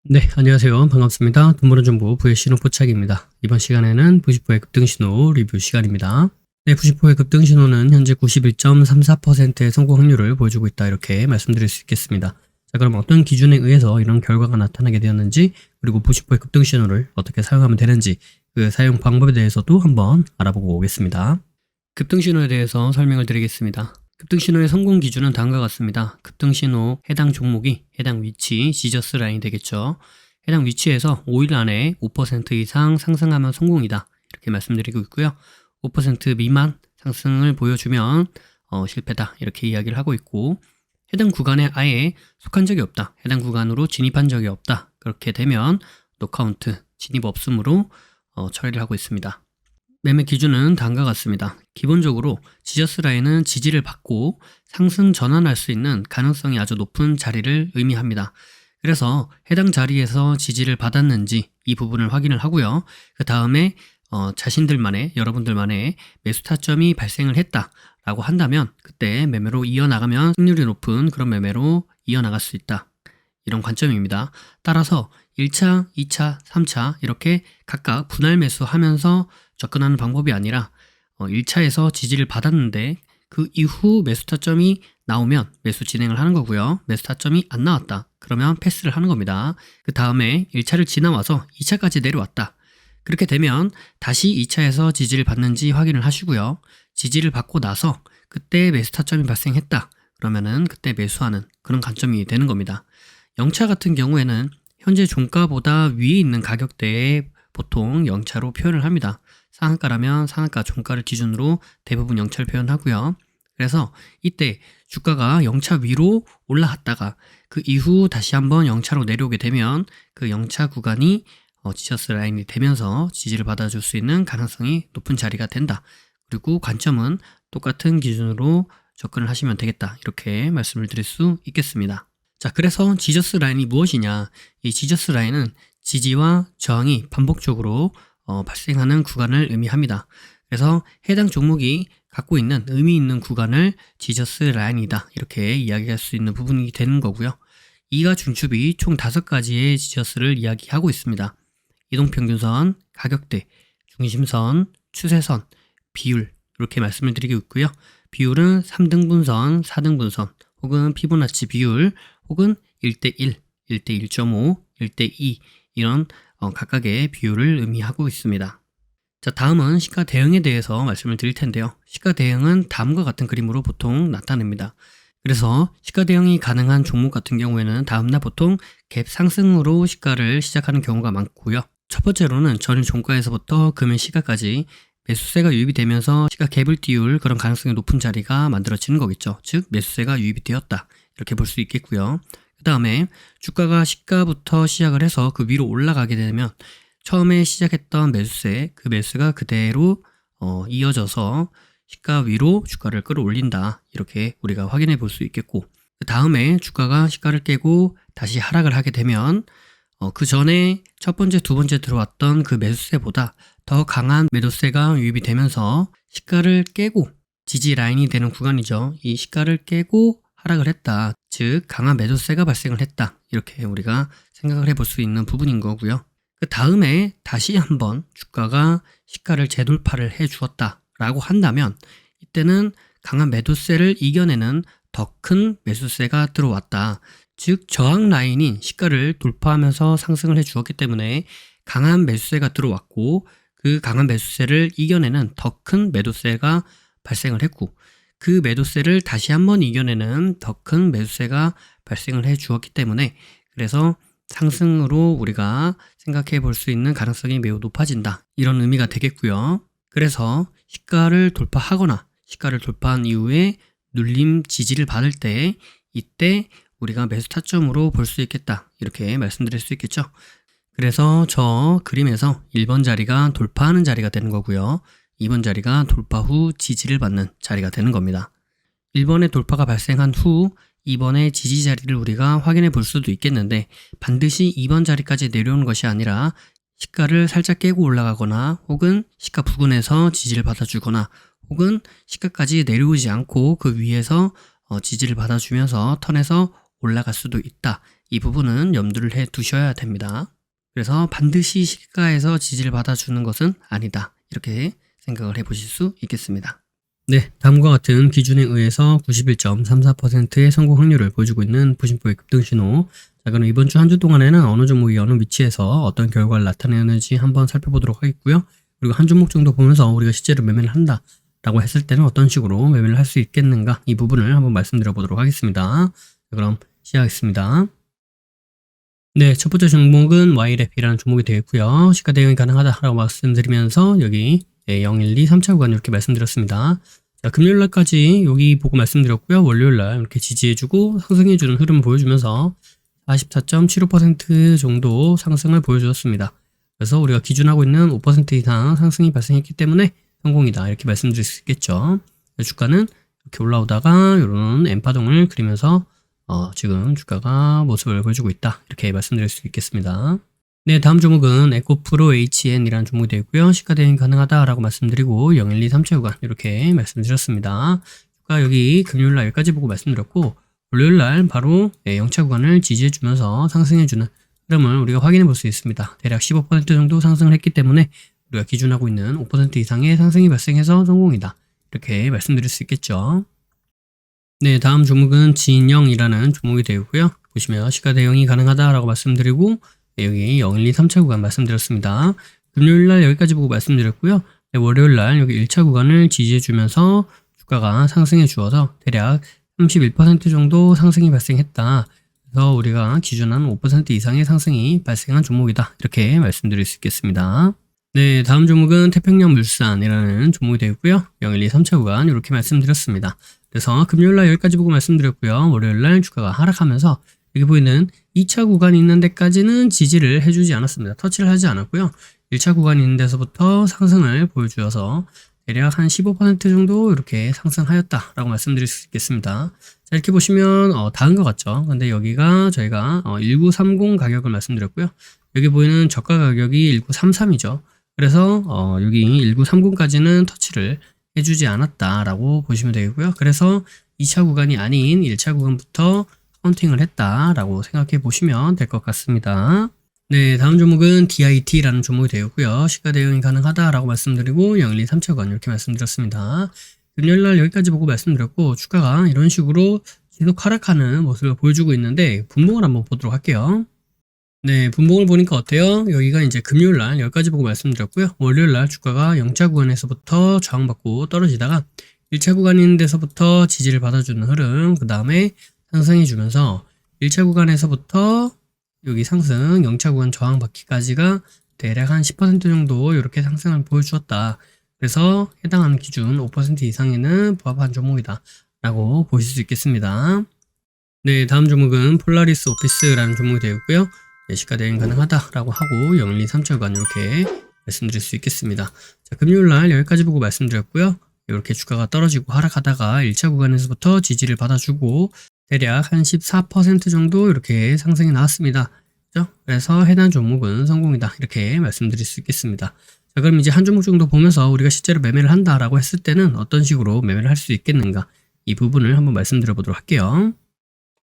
네, 안녕하세요. 반갑습니다. 돈버는 정보 부의 신호 포착입니다. 이번 시간에는 부시포의 급등신호 리뷰 시간입니다. 네, 부시포의 급등신호는 현재 91.34%의 성공 확률을 보여주고 있다, 이렇게 말씀드릴 수 있겠습니다. 자, 그럼 어떤 기준에 의해서 이런 결과가 나타나게 되었는지, 그리고 부시포의 급등신호를 어떻게 사용하면 되는지, 그 사용 방법에 대해서도 한번 알아보고 오겠습니다. 급등신호에 대해서 설명을 드리겠습니다. 급등신호의 성공 기준은 다음과 같습니다. 급등신호 해당 종목이 해당 위치, 지저스 라인이 되겠죠. 해당 위치에서 5일 안에 5% 이상 상승하면 성공이다, 이렇게 말씀드리고 있고요. 5% 미만 상승을 보여주면 실패다, 이렇게 이야기를 하고 있고, 해당 구간에 아예 속한 적이 없다, 해당 구간으로 진입한 적이 없다, 그렇게 되면 노카운트, 진입 없음으로 처리를 하고 있습니다. 매매 기준은 다음과 같습니다. 기본적으로 지저스 라인은 지지를 받고 상승 전환할 수 있는 가능성이 아주 높은 자리를 의미합니다. 그래서 해당 자리에서 지지를 받았는지 이 부분을 확인을 하고요. 그 다음에 자신들만의, 여러분들만의 매수 타점이 발생을 했다라고 한다면 그때 매매로 이어나가면 승률이 높은 그런 매매로 이어나갈 수 있다, 이런 관점입니다. 따라서 1차, 2차, 3차 이렇게 각각 분할 매수하면서 접근하는 방법이 아니라 1차에서 지지를 받았는데 그 이후 매수 타점이 나오면 매수 진행을 하는 거고요. 매수 타점이 안 나왔다, 그러면 패스를 하는 겁니다. 그 다음에 1차를 지나와서 2차까지 내려왔다. 그렇게 되면 다시 2차에서 지지를 받는지 확인을 하시고요. 지지를 받고 나서 그때 매수 타점이 발생했다, 그러면은 그때 매수하는 그런 관점이 되는 겁니다. 0차 같은 경우에는 현재 종가보다 위에 있는 가격대에 보통 0차로 표현을 합니다. 상한가라면 상한가 종가를 기준으로 대부분 0차를 표현하고요. 그래서 이때 주가가 0차 위로 올라갔다가 그 이후 다시 한번 0차로 내려오게 되면 그 0차 구간이 지저스 라인이 되면서 지지를 받아줄 수 있는 가능성이 높은 자리가 된다. 그리고 관점은 똑같은 기준으로 접근을 하시면 되겠다, 이렇게 말씀을 드릴 수 있겠습니다. 자, 그래서 지저스 라인이 무엇이냐? 이 지저스 라인은 지지와 저항이 반복적으로 발생하는 구간을 의미합니다. 그래서 해당 종목이 갖고 있는 의미 있는 구간을 지저스 라인이다, 이렇게 이야기할 수 있는 부분이 되는 거고요. 이가 중축이 총 5가지의 지저스를 이야기하고 있습니다. 이동평균선, 가격대, 중심선, 추세선, 비율, 이렇게 말씀을 드리고 있고요. 비율은 3등분선, 4등분선, 혹은 피보나치 비율, 혹은 1대1, 1대1.5, 1대2 이런 각각의 비율을 의미하고 있습니다. 자, 다음은 시가 대응에 대해서 말씀을 드릴 텐데요. 시가 대응은 다음과 같은 그림으로 보통 나타냅니다. 그래서 시가 대응이 가능한 종목 같은 경우에는 다음날 보통 갭 상승으로 시가를 시작하는 경우가 많고요. 첫 번째로는 전일 종가에서부터 금일 시가까지 매수세가 유입이 되면서 시가 갭을 띄울 그런 가능성이 높은 자리가 만들어지는 거겠죠. 즉 매수세가 유입이 되었다, 이렇게 볼 수 있겠고요. 그 다음에 주가가 시가부터 시작을 해서 그 위로 올라가게 되면 처음에 시작했던 매수세, 그 매수가 그대로 이어져서 시가 위로 주가를 끌어올린다, 이렇게 우리가 확인해 볼 수 있겠고, 그 다음에 주가가 시가를 깨고 다시 하락을 하게 되면 그 전에 첫 번째, 두 번째 들어왔던 그 매수세보다 더 강한 매도세가 유입이 되면서 시가를 깨고 지지 라인이 되는 구간이죠. 이 시가를 깨고 하락을 했다, 즉 강한 매도세가 발생을 했다, 이렇게 우리가 생각을 해볼 수 있는 부분인 거고요. 그 다음에 다시 한번 주가가 시가를 재돌파를 해 주었다 라고 한다면 이때는 강한 매도세를 이겨내는 더 큰 매수세가 들어왔다, 즉 저항 라인인 시가를 돌파하면서 상승을 해 주었기 때문에 강한 매수세가 들어왔고, 그 강한 매수세를 이겨내는 더 큰 매도세가 발생을 했고, 그 매도세를 다시 한번 이겨내는 더 큰 매수세가 발생을 해 주었기 때문에, 그래서 상승으로 우리가 생각해 볼 수 있는 가능성이 매우 높아진다, 이런 의미가 되겠고요. 그래서 시가를 돌파하거나 시가를 돌파한 이후에 눌림 지지를 받을 때 이때 우리가 매수 타점으로 볼 수 있겠다, 이렇게 말씀드릴 수 있겠죠. 그래서 저 그림에서 1번 자리가 돌파하는 자리가 되는 거고요. 2번 자리가 돌파 후 지지를 받는 자리가 되는 겁니다. 1번의 돌파가 발생한 후 2번의 지지 자리를 우리가 확인해 볼 수도 있겠는데, 반드시 2번 자리까지 내려오는 것이 아니라 시가를 살짝 깨고 올라가거나, 혹은 시가 부근에서 지지를 받아주거나, 혹은 시가까지 내려오지 않고 그 위에서 지지를 받아주면서 턴에서 올라갈 수도 있다, 이 부분은 염두를 해 두셔야 됩니다. 그래서 반드시 시가에서 지지를 받아주는 것은 아니다. 이렇게 생각을 해보실 수 있겠습니다. 네, 다음과 같은 기준에 의해서 91.34%의 성공 확률을 보여주고 있는 부심포의 급등신호. 자, 그럼 이번 주 한 주 동안에는 어느 종목이 어느 위치에서 어떤 결과를 나타내는지 한번 살펴보도록 하겠고요. 그리고 한 종목 정도 보면서 우리가 실제로 매매를 한다 라고 했을 때는 어떤 식으로 매매를 할 수 있겠는가, 이 부분을 한번 말씀드려 보도록 하겠습니다. 자, 그럼 시작하겠습니다. 네, 첫 번째 종목은 YLF이라는 종목이 되겠고요. 시가 대응이 가능하다라고 말씀드리면서 여기 012, 3차 구간 이렇게 말씀드렸습니다. 자, 금요일날까지 여기 보고 말씀드렸고요. 월요일날 이렇게 지지해주고 상승해주는 흐름을 보여주면서 44.75% 정도 상승을 보여주었습니다. 그래서 우리가 기준하고 있는 5% 이상 상승이 발생했기 때문에 성공이다, 이렇게 말씀드릴 수 있겠죠. 주가는 이렇게 올라오다가 이런 N파동을 그리면서 지금 주가가 모습을 보여주고 있다, 이렇게 말씀드릴 수 있겠습니다. 네, 다음 종목은 에코프로 HN이라는 종목이 되고요. 시가 대응이 가능하다라고 말씀드리고 012, 3차 구간 이렇게 말씀드렸습니다. 주가 여기 금요일날 여기까지 보고 말씀드렸고, 월요일날 바로 0차 구간을 지지해주면서 상승해주는 흐름을 우리가 확인해 볼 수 있습니다. 대략 15% 정도 상승을 했기 때문에 우리가 기준하고 있는 5% 이상의 상승이 발생해서 성공이다, 이렇게 말씀드릴 수 있겠죠. 네, 다음 종목은 진영이라는 종목이 되고요. 보시면 시가 대응이 가능하다라고 말씀드리고 여기 012, 3차 구간 말씀드렸습니다. 금요일날 여기까지 보고 말씀드렸고요. 네, 월요일날 여기 1차 구간을 지지해주면서 주가가 상승해 주어서 대략 31% 정도 상승이 발생했다. 그래서 우리가 기준한 5% 이상의 상승이 발생한 종목이다, 이렇게 말씀드릴 수 있겠습니다. 네, 다음 종목은 태평양물산이라는 종목이 되고요. 012, 3차 구간 이렇게 말씀드렸습니다. 그래서 금요일날 여기까지 보고 말씀드렸고요. 월요일날 주가가 하락하면서 여기 보이는 2차 구간이 있는 데까지는 지지를 해주지 않았습니다. 터치를 하지 않았고요. 1차 구간이 있는 데서부터 상승을 보여주어서 대략 한 15% 정도 이렇게 상승하였다라고 말씀드릴 수 있겠습니다. 자, 이렇게 보시면 다른 것 같죠? 근데 여기가 저희가 1930 가격을 말씀드렸고요. 여기 보이는 저가 가격이 1933이죠. 그래서 여기 1930까지는 터치를 해주지 않았다라고 보시면 되겠고요. 그래서 2차 구간이 아닌 1차 구간부터 카운팅을 했다라고 생각해 보시면 될 것 같습니다. 네, 다음 종목은 DIT라는 종목이 되었고요. 시가 대응이 가능하다라고 말씀드리고 012, 3차 구간 이렇게 말씀드렸습니다. 금요일날 여기까지 보고 말씀드렸고 주가가 이런 식으로 계속 하락하는 모습을 보여주고 있는데 분봉을 한번 보도록 할게요. 네, 분봉을 보니까 어때요? 여기가 이제 금요일날 여기까지 보고 말씀드렸고요. 월요일날 주가가 0차 구간에서부터 저항받고 떨어지다가 1차 구간 있는 데서부터 지지를 받아주는 흐름, 그 다음에 상승해주면서 1차 구간에서부터 여기 상승, 0차 구간 저항받기까지가 대략 한 10% 정도 이렇게 상승을 보여주었다. 그래서 해당하는 기준 5% 이상에는 부합한 종목이다 라고 보실 수 있겠습니다. 네, 다음 종목은 폴라리스 오피스라는 종목이 되었고요. 네, 시가 대응 가능하다라고 하고 012, 3차 구간 이렇게 말씀드릴 수 있겠습니다. 자, 금요일날 여기까지 보고 말씀드렸고요. 이렇게 주가가 떨어지고 하락하다가 1차 구간에서부터 지지를 받아주고 대략 한 14% 정도 이렇게 상승이 나왔습니다. 그렇죠? 그래서 해당 종목은 성공이다, 이렇게 말씀드릴 수 있겠습니다. 자, 그럼 이제 한 종목 정도 보면서 우리가 실제로 매매를 한다라고 했을 때는 어떤 식으로 매매를 할 수 있겠는가, 이 부분을 한번 말씀드려 보도록 할게요.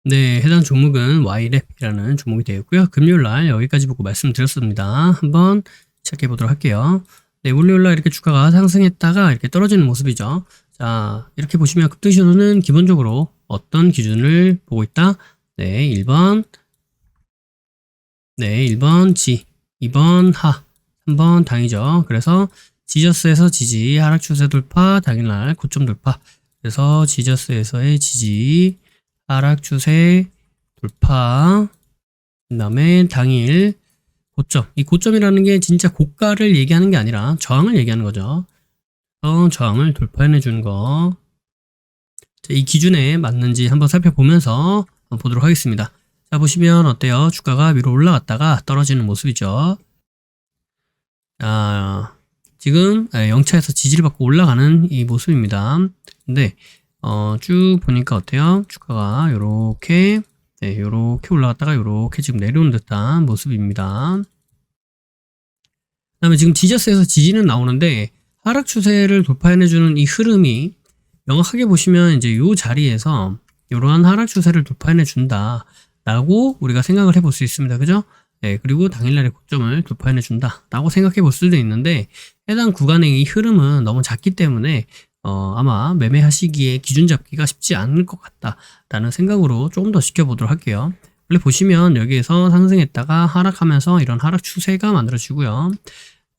네, 해당 종목은 YLF이라는 종목이 되었고요. 금요일날 여기까지 보고 말씀드렸습니다. 한번 체크해 보도록 할게요. 네, 월요일날 이렇게 주가가 상승했다가 이렇게 떨어지는 모습이죠. 자, 이렇게 보시면 급등신호는 기본적으로 어떤 기준을 보고 있다? 네, 1번 G, 2번 하, 3번 당이죠. 그래서 지저스에서 지지, 하락 추세 돌파, 당일날 고점 돌파. 그래서 지저스에서의 지지, 하락 추세 돌파, 그 다음에 당일 고점. 이 고점이라는 게 진짜 고가를 얘기하는 게 아니라 저항을 얘기하는 거죠. 저항을 돌파해 주는 거. 자, 이 기준에 맞는지 한번 살펴보면서 한번 보도록 하겠습니다. 자, 보시면 어때요? 주가가 위로 올라갔다가 떨어지는 모습이죠. 자, 지금 0차에서 지지를 받고 올라가는 이 모습입니다. 근데 쭉 보니까 어때요? 주가가 요렇게 요렇게 올라갔다가 요렇게 지금 내려오는 듯한 모습입니다. 그 다음에 지금 지저스에서 지지는 나오는데 하락 추세를 돌파해내주는 이 흐름이 명확하게 보시면 이제 요 자리에서 이러한 하락 추세를 돌파해내준다 라고 우리가 생각을 해볼 수 있습니다. 그죠? 네, 그리고 당일날의 고점을 돌파해내 준다 라고 생각해 볼 수도 있는데, 해당 구간의 이 흐름은 너무 작기 때문에 아마 매매하시기에 기준 잡기가 쉽지 않을 것 같다라는 생각으로 조금 더 지켜보도록 할게요. 원래 보시면 여기에서 상승했다가 하락하면서 이런 하락 추세가 만들어지고요.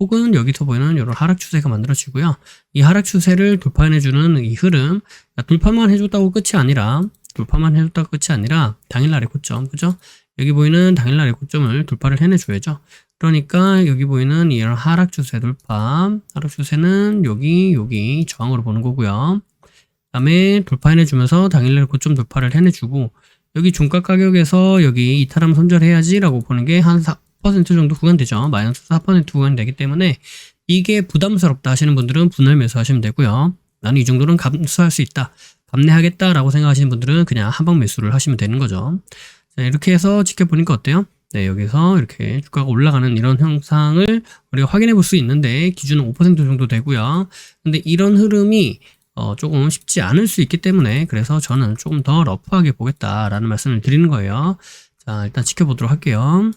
혹은 여기서 보이는 이런 하락 추세가 만들어지고요. 이 하락 추세를 돌파해주는 이 흐름, 돌파만 해줬다고 끝이 아니라 당일날의 고점, 그죠? 여기 보이는 당일날의 고점을 돌파를 해내줘야죠. 그러니까 여기 보이는 이런 하락 추세 돌파, 하락 추세는 여기 저항으로 보는 거고요. 그 다음에 돌파해내주면서 당일날 고점 돌파를 해내주고, 여기 종가 가격에서 여기 이탈하면 손절해야지 라고 보는 게 한 4% 정도 구간 되죠. 마이너스 4% 구간이 되기 때문에 이게 부담스럽다 하시는 분들은 분할 매수하시면 되고요. 나는 이 정도는 감수할 수 있다, 감내하겠다 라고 생각하시는 분들은 그냥 한방 매수를 하시면 되는 거죠. 자, 이렇게 해서 지켜보니까 어때요? 네, 여기서 이렇게 주가가 올라가는 이런 형상을 우리가 확인해 볼 수 있는데, 기준은 5% 정도 되고요. 근데 이런 흐름이 조금 쉽지 않을 수 있기 때문에, 그래서 저는 조금 더 러프하게 보겠다라는 말씀을 드리는 거예요. 자, 일단 지켜보도록 할게요.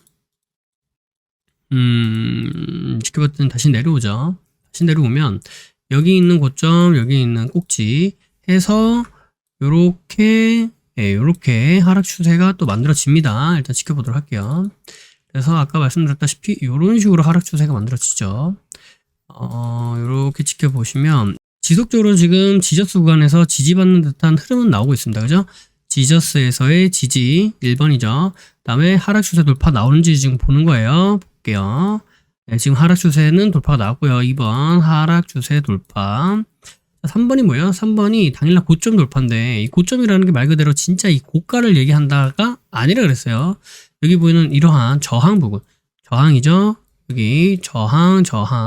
지켜봤더니 다시 내려오죠. 다시 내려오면 여기 있는 고점, 여기 있는 꼭지 해서 요렇게 하락 추세가 또 만들어집니다. 일단 지켜보도록 할게요. 그래서 아까 말씀드렸다시피 이런 식으로 하락 추세가 만들어지죠. 요렇게 지켜보시면 지속적으로 지금 지저스 구간에서 지지받는 듯한 흐름은 나오고 있습니다. 그죠? 지저스에서의 지지 1번이죠. 그 다음에 하락 추세 돌파 나오는지 지금 보는 거예요. 볼게요. 네, 지금 하락 추세는 돌파가 나왔고요. 2번 하락 추세 돌파. 3번이 뭐예요? 3번이 당일날 고점 돌파인데, 이 고점이라는 게 말 그대로 진짜 이 고가를 얘기한다가 아니라 그랬어요. 여기 보이는 이러한 저항 부분, 저항이죠. 여기 저항,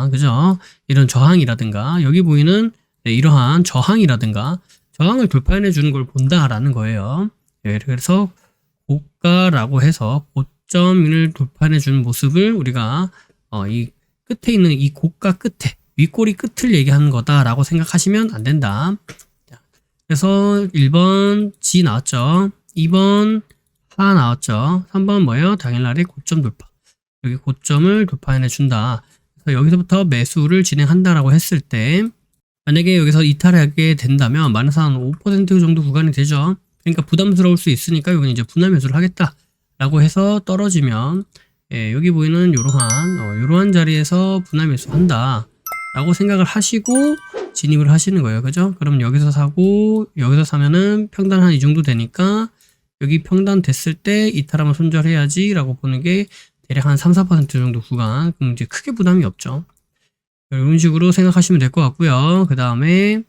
그죠? 이런 저항이라든가, 여기 보이는 이러한 저항이라든가, 저항을 돌파해 주는 걸 본다라는 거예요. 네, 그래서 고가라고 해서 고점을 돌파해 주는 모습을 우리가 이 끝에 있는 이 고가 끝에, 윗꼬리 끝을 얘기하는 거다라고 생각하시면 안 된다. 그래서 1번 G 나왔죠. 2번 하 나왔죠. 3번 뭐예요? 당일날의 고점 돌파. 여기 고점을 돌파해 준다. 그래서 여기서부터 매수를 진행한다라고 했을 때, 만약에 여기서 이탈하게 된다면 마이너스 한 5% 정도 구간이 되죠. 그러니까 부담스러울 수 있으니까 여기는 이제 분할 매수를 하겠다라고 해서 떨어지면, 여기 보이는 이러한 자리에서 분할 매수한다 라고 생각을 하시고 진입을 하시는 거예요. 그죠? 그럼 여기서 사고, 여기서 사면은 평단 한 이 정도 되니까 여기 평단 됐을 때 이탈하면 손절해야지 라고 보는 게 대략 한 3-4% 정도 구간. 그럼 이제 크게 부담이 없죠. 이런 식으로 생각하시면 될 것 같고요. 그 다음에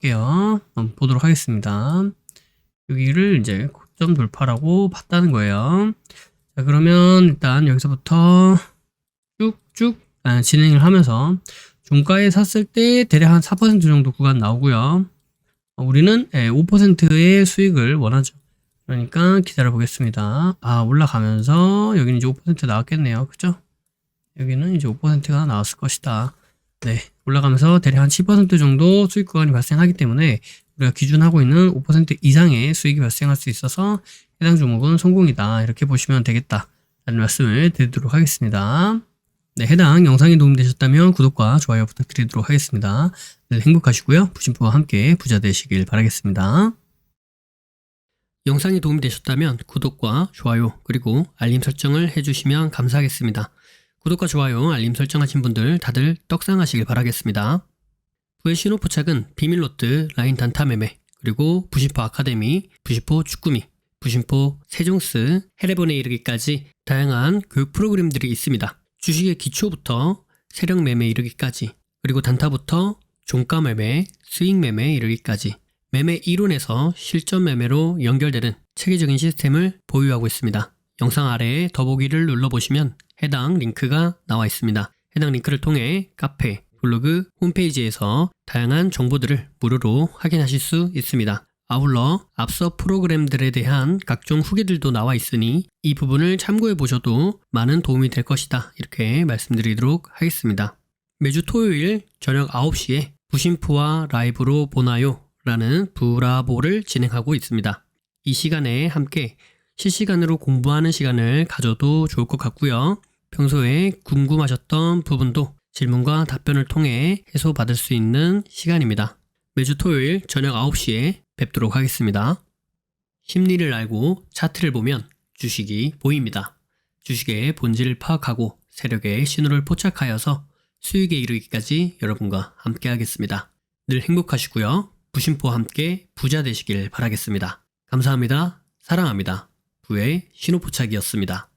볼게요. 한번 보도록 하겠습니다. 여기를 이제 고점 돌파라고 봤다는 거예요. 자, 그러면 일단 여기서부터 쭉쭉 진행을 하면서 종가에 샀을 때 대략 한 4% 정도 구간 나오고요. 우리는 5%의 수익을 원하죠. 그러니까 기다려 보겠습니다. 올라가면서 여기는 이제 5% 나왔겠네요. 그죠? 여기는 이제 5%가 나왔을 것이다. 네, 올라가면서 대략 한 10% 정도 수익 구간이 발생하기 때문에 우리가 기준하고 있는 5% 이상의 수익이 발생할 수 있어서 해당 종목은 성공이다. 이렇게 보시면 되겠다 라는 말씀을 드리도록 하겠습니다. 네, 해당 영상이 도움되셨다면 구독과 좋아요 부탁드리도록 하겠습니다. 네, 행복하시고요. 부심포와 함께 부자 되시길 바라겠습니다. 영상이 도움이 되셨다면 구독과 좋아요 그리고 알림 설정을 해주시면 감사하겠습니다. 구독과 좋아요, 알림 설정하신 분들 다들 떡상하시길 바라겠습니다. 부의 신호 포착은 비밀로트, 라인 단타 매매, 그리고 부심포 아카데미, 부심포 축구미, 부심포 세종스, 해례본에 이르기까지 다양한 교육 프로그램들이 있습니다. 주식의 기초부터 세력 매매 이르기까지, 그리고 단타부터 종가 매매, 수익 매매 이르기까지 매매 이론에서 실전 매매로 연결되는 체계적인 시스템을 보유하고 있습니다. 영상 아래에 더보기를 눌러보시면 해당 링크가 나와 있습니다. 해당 링크를 통해 카페, 블로그, 홈페이지에서 다양한 정보들을 무료로 확인하실 수 있습니다. 아울러 앞서 프로그램들에 대한 각종 후기들도 나와 있으니 이 부분을 참고해 보셔도 많은 도움이 될 것이다. 이렇게 말씀드리도록 하겠습니다. 매주 토요일 저녁 9시에 부심포와 라이브로 보나요? 라는 브라보를 진행하고 있습니다. 이 시간에 함께 실시간으로 공부하는 시간을 가져도 좋을 것 같고요. 평소에 궁금하셨던 부분도 질문과 답변을 통해 해소받을 수 있는 시간입니다. 매주 토요일 저녁 9시에 뵙도록 하겠습니다. 심리를 알고 차트를 보면 주식이 보입니다. 주식의 본질을 파악하고 세력의 신호를 포착하여서 수익에 이르기까지 여러분과 함께 하겠습니다. 늘 행복하시고요. 부심포와 함께 부자 되시길 바라겠습니다. 감사합니다. 사랑합니다. 부의 신호포착이었습니다.